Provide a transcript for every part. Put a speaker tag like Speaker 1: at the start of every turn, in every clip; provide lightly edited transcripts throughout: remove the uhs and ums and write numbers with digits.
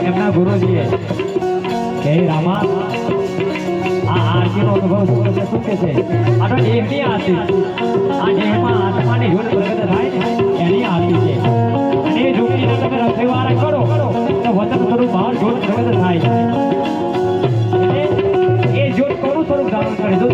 Speaker 1: એમના ગુરુજીએ કે રામા આ આરતીનો અનુભવ શું કે છે? આ તો દેહની આરતી, આ દેહમાં આત્માની જોડ પ્રગટ થાય ને એની આરતી છે. અને એ જોડીને તમે રખેવાળા કરો તો વચન સ્વરૂપ બહાર જોડ પ્રગટ થાય. એટલે એ જોડ કરું સ્વરૂપ ધારણ કરે. જો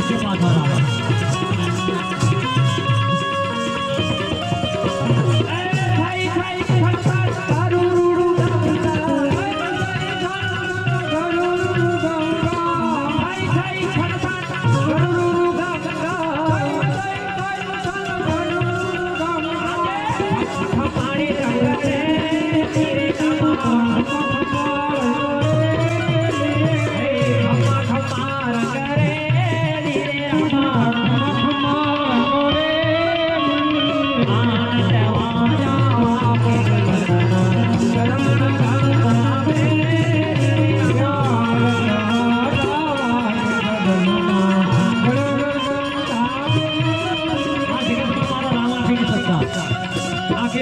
Speaker 1: જો પાછળ આવે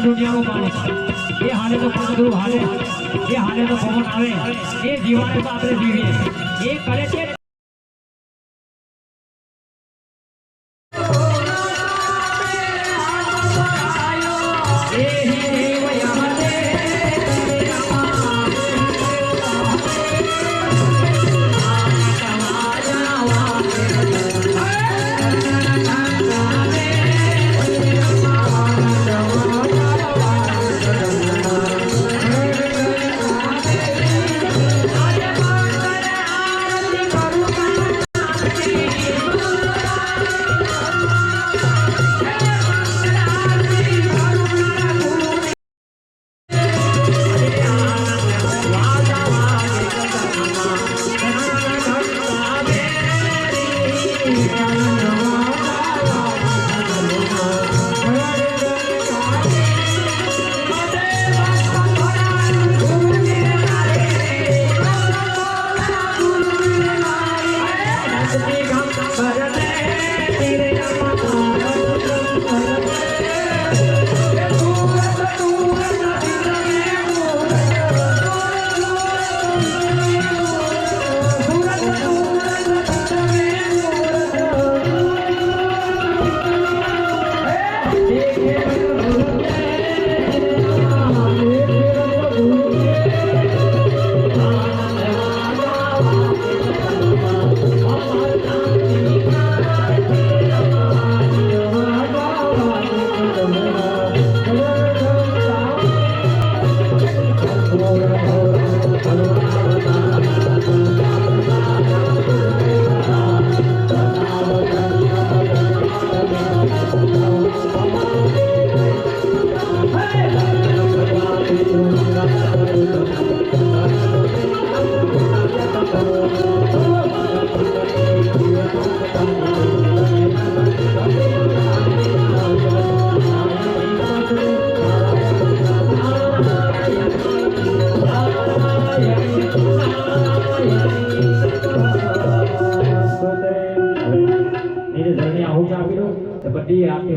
Speaker 1: दुनिया ये हाले तो पंद्रह हाले ये हाले तो पवन आवे ये जीवाने तो आपने जीविए ये करे के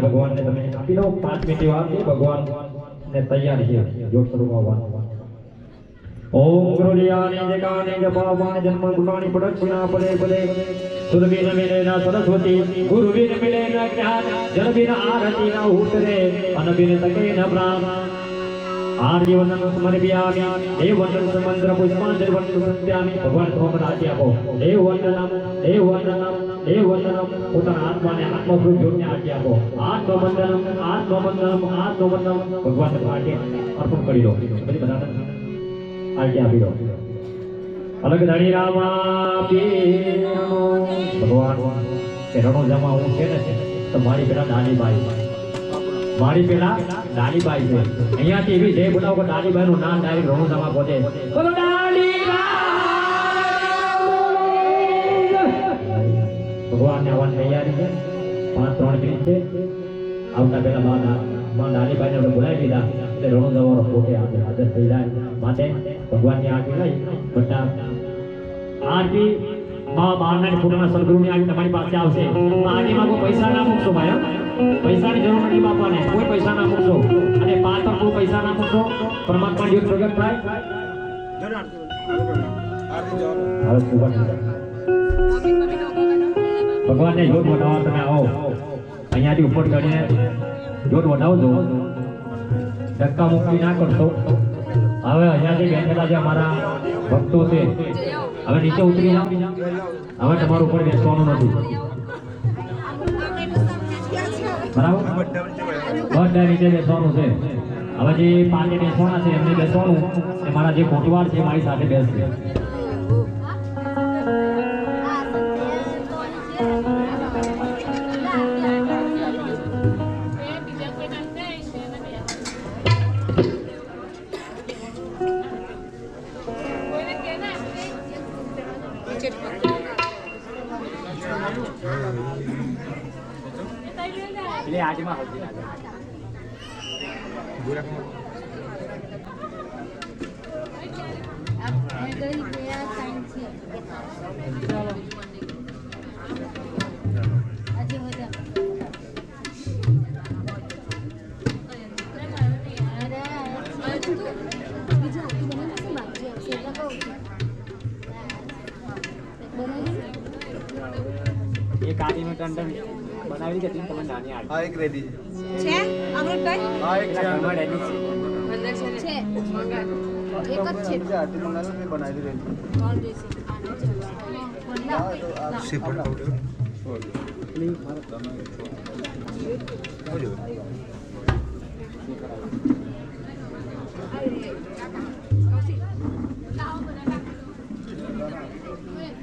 Speaker 1: भगवान ने तुम्हें आपी लो 5 मिनट आपकी भगवान ने तैयार है योग शुरू होगा ओम गुरुलियाने जगाने जपावाने जन्म गुणानि प्रदक्षिणा पदे पदे सुरवीर मिलेना सरस्वती गुरुवीर मिलेना ज्ञान जनवीर आरती न उतरे अनवीर तके न प्राण आर्य वंदन समर्पयामि देव वंदन समंत्र पुष्पांजलि वंदन संध्यामि भगवान सोमन आज्ञा आपो देव वंदनम પોતાના આત્માને આત્મસ્વરૂપ જોઈને આજ્ઞા આપો આત્મવંદનમ ભગવાન માટે અર્પણ કરી દો પછી બધાને આજ્ઞા આપી દો અલગ ધણી રામા ભગવાન કે રણોજામાં હું છે ને તો મારી પેલા ડાલીબાઈ છે અહીંયાથી એવી જય બોલાવો કે ડાલીબાઈનું નામ ડાયરેક્ટ રણોજામાં પહોંચે બોલો भगवान ने आवाज तैयारी है 5-3 मिनिट છે આવતા પહેલા માં નાનીભાઈને આપણે બોલાવી દીધા એટલે રણોદવાનો પોતે હાજર થઈ જાય માટે ભગવાનની આરતી લઈ બધા આરતી માં પૂર્ણ સદગુરુની આરતી તમારી પાસે આવશે આરતીમાં કોઈ પૈસા ના મૂકશો ભાઈ પૈસાની જરૂર નથી બાપાને કોઈ પૈસા ના મૂકશો અને પાત્ર કોઈ પૈસા ના મૂકશો પરમાત્મા જ્યોત પ્રગટ થાય ભગવાન ને જોત વટાવવા તમે આવો અહીંયાથી ઉપર ચડીને જોત વટાવજો ધક્કા મુક્કી ના કરશો હવે અહીંયાથી બેઠેલા જે અમારા ભક્તો છે હવે નીચે ઉતરી જાઓ હવે તમારું ઉપર બેસવાનું નથી બરાબર બધા નીચે બેસવાનું છે હવે જે પાંચે બેસવાના છે એમને બેસવાનું અને મારા જે કોટવાળ છે મારી સાથે બેસશે એટલે આજમાં હોતી એ કાઢીનું ટંડન બનાવી કે તમે નાની આવી
Speaker 2: હા એક રેડી
Speaker 3: છે અમૃત કઈ
Speaker 2: હા એક છે
Speaker 1: અંદર રેડી છે
Speaker 3: અંદર છે એક જ છે
Speaker 2: જે આટી મંગાવ્યું ને બનાવી રેડી
Speaker 3: કોણ દેશે
Speaker 2: શિફ્ટ આવડ્યો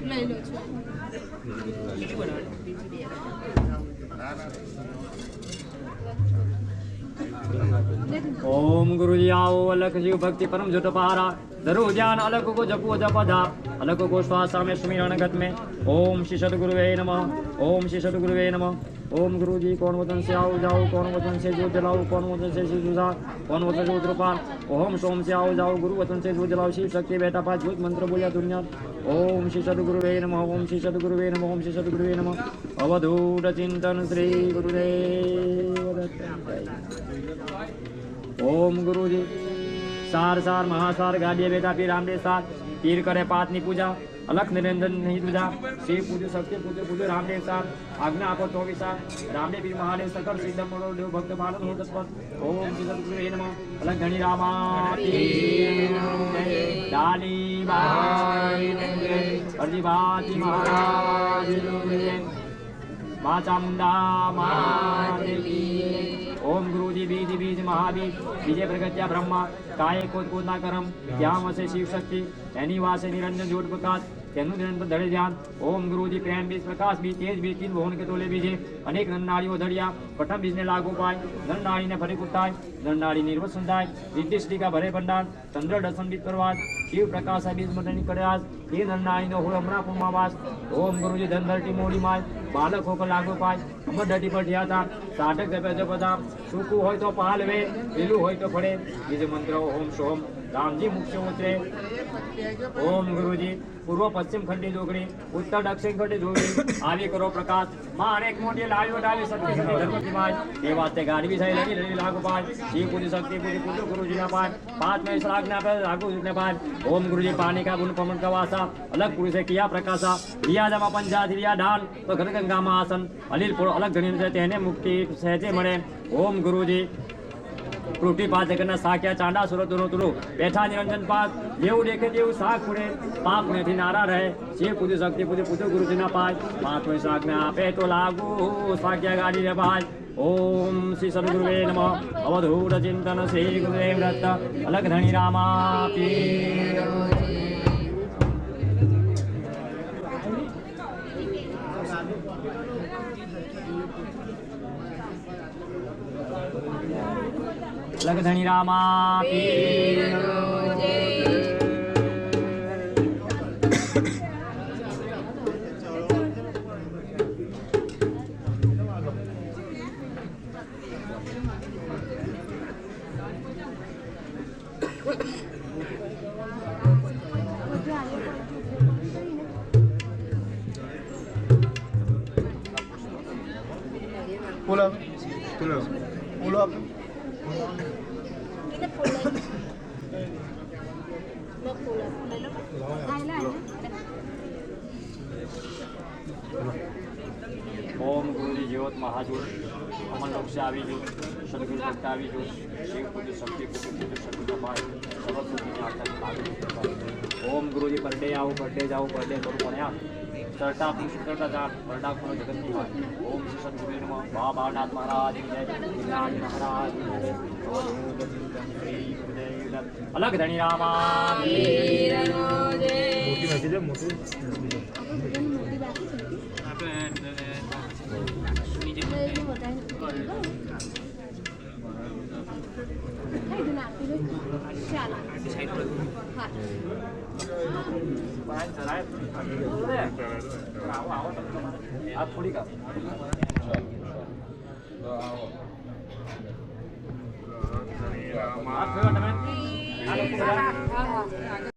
Speaker 3: લઈ લો છો
Speaker 1: ओम गुरुजी आओ अलग जीव भक्ति परम जुट पहारा धरो ज्ञान अलग को जपो जपधा अलग को श्वासा में सुमिरन गत में ओम श्री सद्गुरुवे नमः ओम श्री सद्गुरुवे नमः ओम गुरुजी कौन वचन से आओ जाओ कौन वचन से जो जलाओ कौन वचन से शिव जुजा कौन वचन से उद्रपाल ओम सोम से आओ जाओ गुरु वचन से जो जलाओ शिव शक्ति बेटा पाँच भूत मंत्र बोलिया दुनिया ओम श्री सद्गुरुवे नमः ओम श्री सद्गुरुवे नमः ओम श्री सद्गुरुवे नमः अवधूत चिंतन श्री गुरुदेव दत्त। ओम गुरुजी सार सार महासार गाड़िए बेटा पीर रामदेव सार पीर करे पातनी पूजा अलख निरंजन नहीं पूजा शिव पूजो सत्य पूजो पूजो रामदेव सार आज्ञा आपो 24 सार रामदेव पीर महादेव सकल सिद्धम मनो देव भक्त पालन हो तत्पर ओम श्री सद्गुरुवे नमः अलख धनी रामा डाली बाई अर्जी बाती महाराज मां चामुंडा मां देवी ओम गुरुजी बीज बीज महाबीज बीजे प्रगत्या ब्रह्मा काये कोत कोत ना करम ત્યાં વસે શિવ શક્તિ એની વાસે નિરંજન જ્યોત પ્રકાશ તેનું નિરંતર ધડે ધ્યાન ઓમ ગુરુજી પ્રેમ બીજ પ્રકાશ બીજ તેજ બીજ તીન ભુવન કે તોલે બીજે અનેક નરનાળીઓ ધડિયા પ્રથમ બીજને લાગુ પાય નરનાળીને ફરી કુટાય નરનાળી નિર્વસન થાય વિદ્યશ્રીકા ભરે ભંડાર ચંદ્ર દર્શન બીજ પ્રવાસ શિવ પ્રકાશ બીજ મંડળની કડ્યાસ એ નરનાળીનો હોય હમણાં પૂર્ણમાવાસ ઓમ ગુરુજી ધનધરટી મોડી માય બાલક હોકર લાગુ પાય અમર ધરતી પર થયા હતા સાધક જપે જપતા સૂકું હોય તો પાલવે લીલું હોય તો ફળે બીજ મંત્ર ઓમ સોમ રામજી મુખ્ય ઉતરે ઓમ ગુરુજી પૂર્વ પશ્ચિમ ખંડી જોગણી ઉત્તર દક્ષિણ ખંડી જોગણી આવી કરો પ્રકાશ માં અનેક મોટી લાવીઓ ડાવી શક્તિ શક્તિ ધર્મથી માય એ વાતે ગાડી થઈ લગી લડી લાગુ પાય શિવ પૂજી શક્તિ પૂજી પૂજો ગુરુજીના પાય 5 મહેશ આજ્ઞા પર લાગુ ને પાય ओम गुरुजी पानी का बुन पवन का वासा अलग पुरुष से किया प्रकाशा रिया जमा पंचा रिया ढाल तो घर गंगा में आसन अनिल पुर अलग गणित से तेने मुक्ति सहजे मरे ओम गुरुजी त्रुटि पास जगन्ना साक्या चांडा सुरत दोनों तुरु बैठा निरंजन पास जेऊ देखे जेऊ साख पुड़े पाप पुण्य थी नारा रहे शिव पूजी शक्ति पूजी पूजो गुरुजी ना पाए 5 में साख में आपे तो लागू साक्या गाड़ी रे भाई ओम श्री सद्गुरुवे नमः अवधूत चिंतन श्री गुरुदेव दत्त अलग धनी रामा पीर अलग धनी रामा पीर
Speaker 2: pull up
Speaker 3: kita pull up lo pull up
Speaker 1: ओम गुरुजी ज्योत महाजोत अमन लोक से आवी जो सदगुरु भक्त आवी जो शिव पूज शक्ति पूज शक्ति पाए सर्व सुखी आत्मा ઓમ ગુરુજી પરડે આવો પરડે જાઓ પરડે કરું પણ આમ ચરતા પૂછ કરતા જા પરડા કરો જગત ની વાત ઓમ શ્રી સદગુરુ નમઃ બાબાનાથ મહારાજ કી જય વિનાજ મહારાજ કી જય ઓમ ચિંતન શ્રી ગુરુદેવ અલગ ધણી રામા
Speaker 3: વીરનો જય.
Speaker 2: મોટી વાંચી દે મોટી
Speaker 3: આપણે બધાની મોટી બાકી છે. એટલે એટલું વધારે થઈ ગયું નાખી દો. ચાલો હા
Speaker 1: પાંચ ચલાય આવો આવો આ થોડી કા આ થયો તમે આ લોકો
Speaker 3: હા હા